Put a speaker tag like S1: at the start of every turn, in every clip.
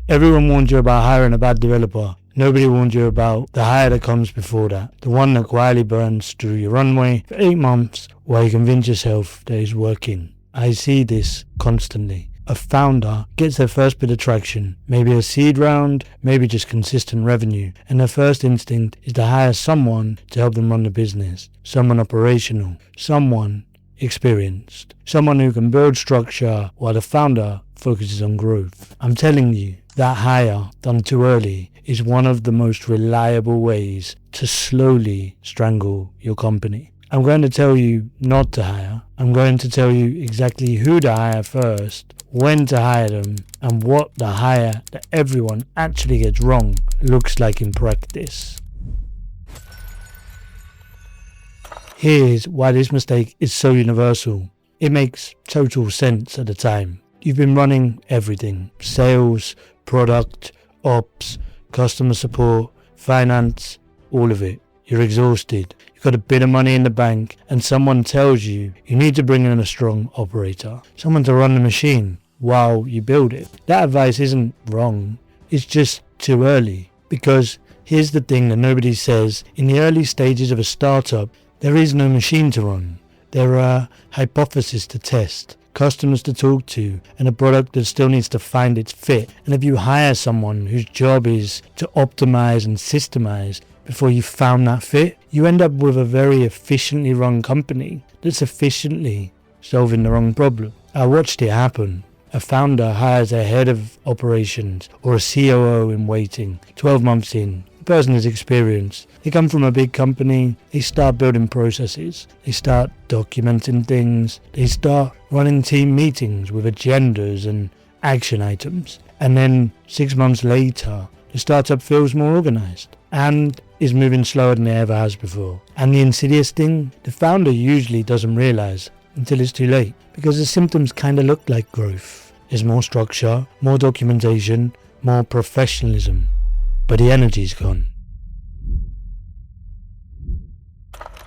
S1: Everyone warned you about hiring a bad developer. Nobody warned you about the hire that comes before that. The one that quietly burns through your runway for 8 months while you convince yourself that it's working. I see this constantly. A founder gets their first bit of traction, maybe a seed round, maybe just consistent revenue, and their first instinct is to hire someone to help them run the business. Someone operational, someone experienced, someone who can build structure while the founder focuses on growth. I'm telling you, that hire done too early is one of the most reliable ways to slowly strangle your company. I'm going to tell you not to hire. I'm going to tell you exactly who to hire first, when to hire them, and what the hire that everyone actually gets wrong looks like in practice. Here's why this mistake is so universal. It makes total sense at the time. You've been running everything: sales, product, ops, customer support, finance, all of it. You're exhausted. You've got a bit of money in the bank, and someone tells you you need to bring in a strong operator, someone to run the machine while you build it. That advice isn't wrong. It's just too early. Because here's the thing that nobody says: in the early stages of a startup, there is no machine to run. There are hypotheses to test, customers to talk to, and a product that still needs to find its fit. And if you hire someone whose job is to optimize and systemize before you found that fit, you end up with a very efficiently run company that's efficiently solving the wrong problem. I watched it happen. A founder hires a head of operations or a COO in waiting. 12 months in, the person is experienced. They come from a big company. They start building processes. They start documenting things. They start running team meetings with agendas and action items. And then 6 months later, the startup feels more organized and is moving slower than it ever has before. And the insidious thing, the founder usually doesn't realize until it's too late, because the symptoms kind of look like growth. There's more structure, more documentation, more professionalism, but the energy's gone.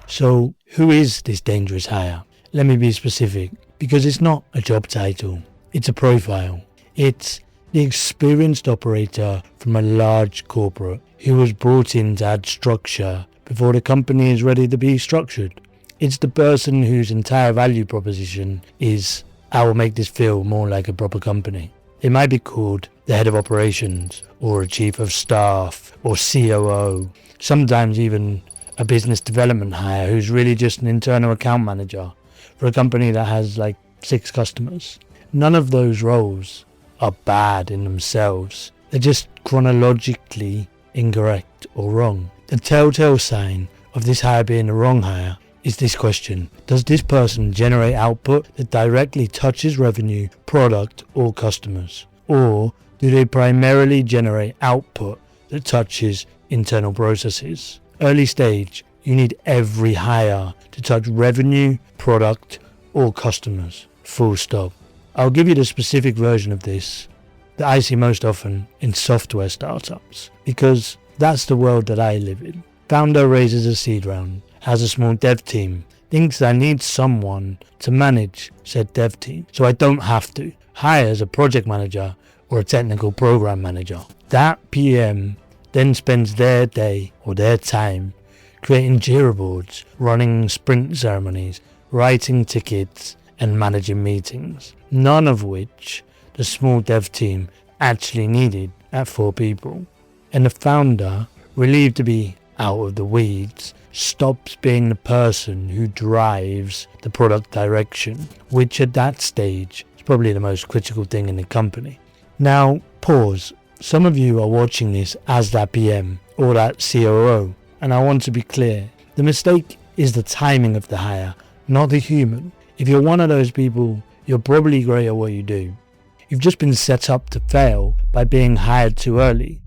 S1: So who is this dangerous hire? Let me be specific, because it's not a job title, it's a profile. It's the experienced operator from a large corporate who was brought in to add structure before the company is ready to be structured. It's the person whose entire value proposition is, I will make this feel more like a proper company. They might be called the head of operations, or a chief of staff, or COO, sometimes even a business development hire who's really just an internal account manager for a company that has like 6 customers. None of those roles are bad in themselves. They're just chronologically incorrect or wrong. The telltale sign of this hire being the wrong hire is this question: does this person generate output that directly touches revenue, product, or customers? Or do they primarily generate output that touches internal processes? Early stage, you need every hire to touch revenue, product, or customers. Full stop. I'll give you the specific version of this that I see most often in software startups, because that's the world that I live in. Founder raises a seed round, has a small dev team, thinks I need someone to manage said dev team, so I don't have to. Hires a project manager or a technical program manager. That PM then spends their day or their time creating Jira boards, running sprint ceremonies, writing tickets, and managing meetings, none of which the small dev team actually needed at 4 people. And the founder, relieved to be out of the weeds, stops being the person who drives the product direction, which at that stage is probably the most critical thing in the company. Now, pause. Some of you are watching this as that PM or that COO, and I want to be clear. The mistake is the timing of the hire, not the human. If you're one of those people, you're probably great at what you do. You've just been set up to fail by being hired too early.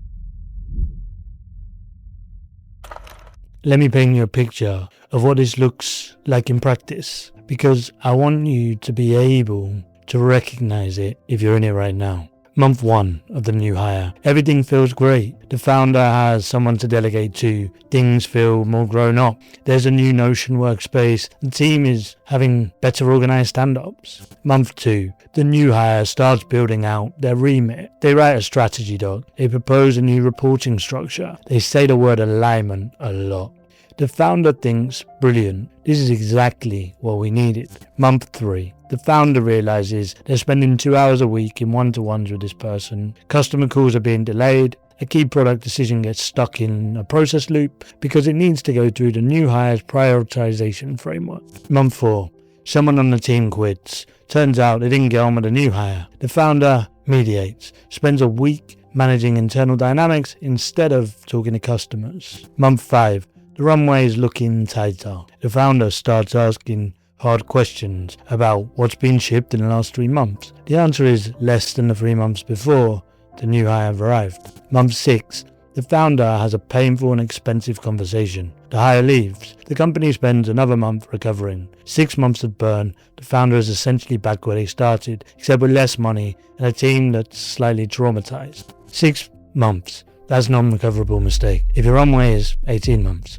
S1: Let me paint you a picture of what this looks like in practice, because I want you to be able to recognize it if you're in it right now. Month 1 of the new hire. Everything feels great. The founder has someone to delegate to. Things feel more grown up. There's a new Notion workspace. The team is having better organized stand-ups. Month 2. The new hire starts building out their remit. They write a strategy doc. They propose a new reporting structure. They say the word alignment a lot. The founder thinks, brilliant, this is exactly what we needed. Month 3. The founder realizes they're spending 2 hours a week in one-to-ones with this person. Customer calls are being delayed. A key product decision gets stuck in a process loop because it needs to go through the new hire's prioritization framework. Month 4. Someone on the team quits. Turns out they didn't get on with the new hire. The founder mediates, spends a week managing internal dynamics instead of talking to customers. Month 5. The runway is looking tighter. The founder starts asking hard questions about what's been shipped in the last 3 months. The answer is less than the 3 months before the new hire arrived. Month 6. The founder has a painful and expensive conversation. The hire leaves. The company spends another month recovering. 6 months of burn. The founder is essentially back where they started, except with less money and a team that's slightly traumatized. 6 months. That's a non-recoverable mistake. If your runway is 18 months.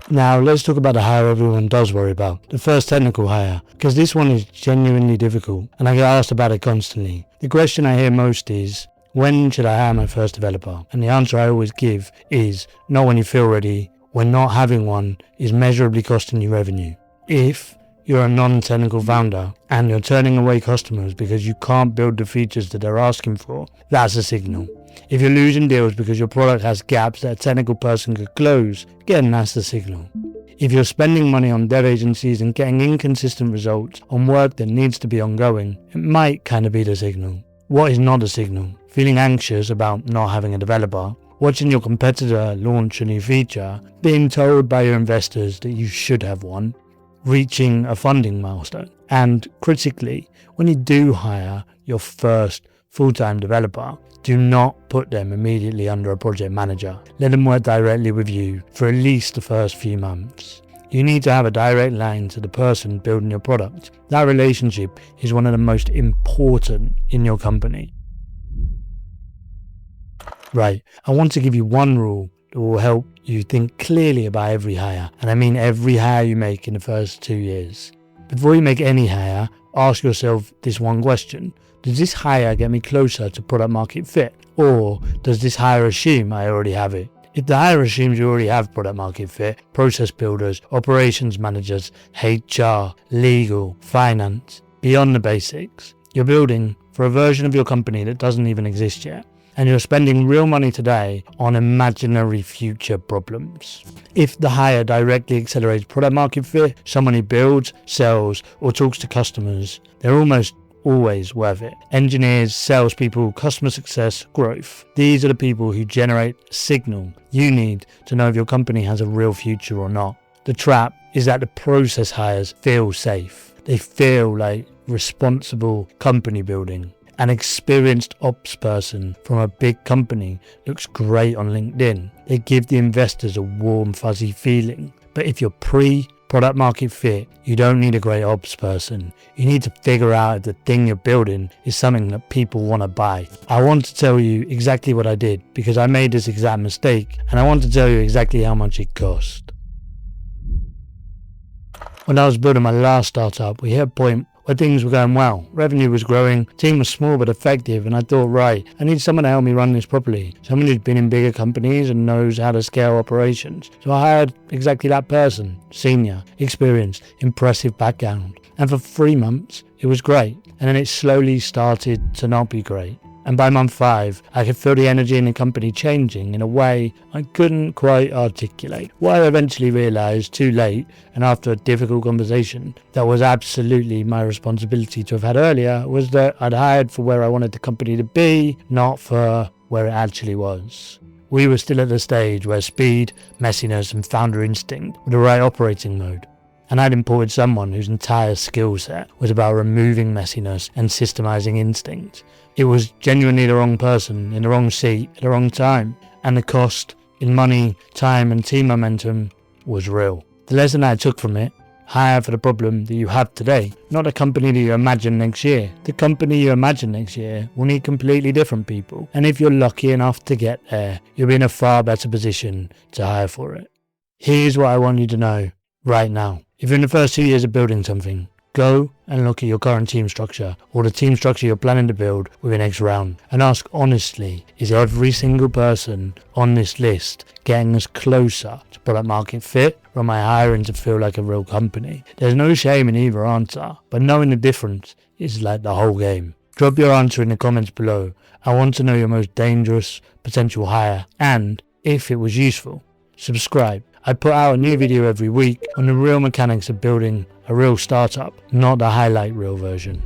S1: Now let's talk about the hire everyone does worry about, the first technical hire, because this one is genuinely difficult and I get asked about it constantly. The question I hear most is, when should I hire my first developer? And the answer I always give is, not when you feel ready, when not having one is measurably costing you revenue. If you're a non-technical founder and you're turning away customers because you can't build the features that they're asking for, that's a signal. If you're losing deals because your product has gaps that a technical person could close, again, that's the signal. If you're spending money on dev agencies and getting inconsistent results on work that needs to be ongoing, it might kind of be the signal. What is not a signal? Feeling anxious about not having a developer, watching your competitor launch a new feature, being told by your investors that you should have one, reaching a funding milestone. And critically, when you do hire your first full-time developer, do not put them immediately under a project manager. Let them work directly with you for at least the first few months. You need to have a direct line to the person building your product. That relationship is one of the most important in your company. Right, I want to give you one rule that will help you think clearly about every hire, and I mean every hire you make in the first 2 years. Before you make any hire, ask yourself this one question. Does this hire get me closer to product market fit? Or does this hire assume I already have it? If the hire assumes you already have product market fit, process builders, operations managers, HR, legal, finance, beyond the basics, you're building for a version of your company that doesn't even exist yet. And you're spending real money today on imaginary future problems. If the hire directly accelerates product market fit, someone who builds, sells, or talks to customers, they're almost always worth it. Engineers, salespeople, customer success, growth. These are the people who generate a signal you need to know if your company has a real future or not. The trap is that the process hires feel safe. They feel like responsible company building. An experienced ops person from a big company looks great on LinkedIn. They give the investors a warm, fuzzy feeling. But if you're pre-product market fit, you don't need a great ops person. You need to figure out if the thing you're building is something that people want to buy. I want to tell you exactly what I did because I made this exact mistake, and I want to tell you exactly how much it cost. When I was building my last startup, we hit a point where things were going well. Revenue was growing, team was small but effective, and I thought, right, I need someone to help me run this properly. Someone who's been in bigger companies and knows how to scale operations. So I hired exactly that person. Senior, experienced, impressive background. And for 3 months, it was great. And then it slowly started to not be great. And by month 5, I could feel the energy in the company changing in a way I couldn't quite articulate. What I eventually realised too late, and after a difficult conversation that was absolutely my responsibility to have had earlier, was that I'd hired for where I wanted the company to be, not for where it actually was. We were still at the stage where speed, messiness and founder instinct were the right operating mode. And I'd imported someone whose entire skill set was about removing messiness and systemizing instinct. It was genuinely the wrong person in the wrong seat at the wrong time, and the cost in money, time and team momentum was real. The lesson I took from it, Hire for the problem that you have today, not the company that you imagine next year. The company you imagine next year will need completely different people. And if you're lucky enough to get there, you'll be in a far better position to hire for it. Here's what I want you to know right now. If you're in the first 2 years of building something, go and look at your current team structure or the team structure you're planning to build with the next round and ask honestly, is every single person on this list getting us closer to product market fit, or am I hiring to feel like a real company? There's no shame in either answer, but knowing the difference is like the whole game. Drop your answer in the comments below. I want to know your most dangerous potential hire, and if it was useful, subscribe. I put out a new video every week on the real mechanics of building a real startup, not the highlight reel version.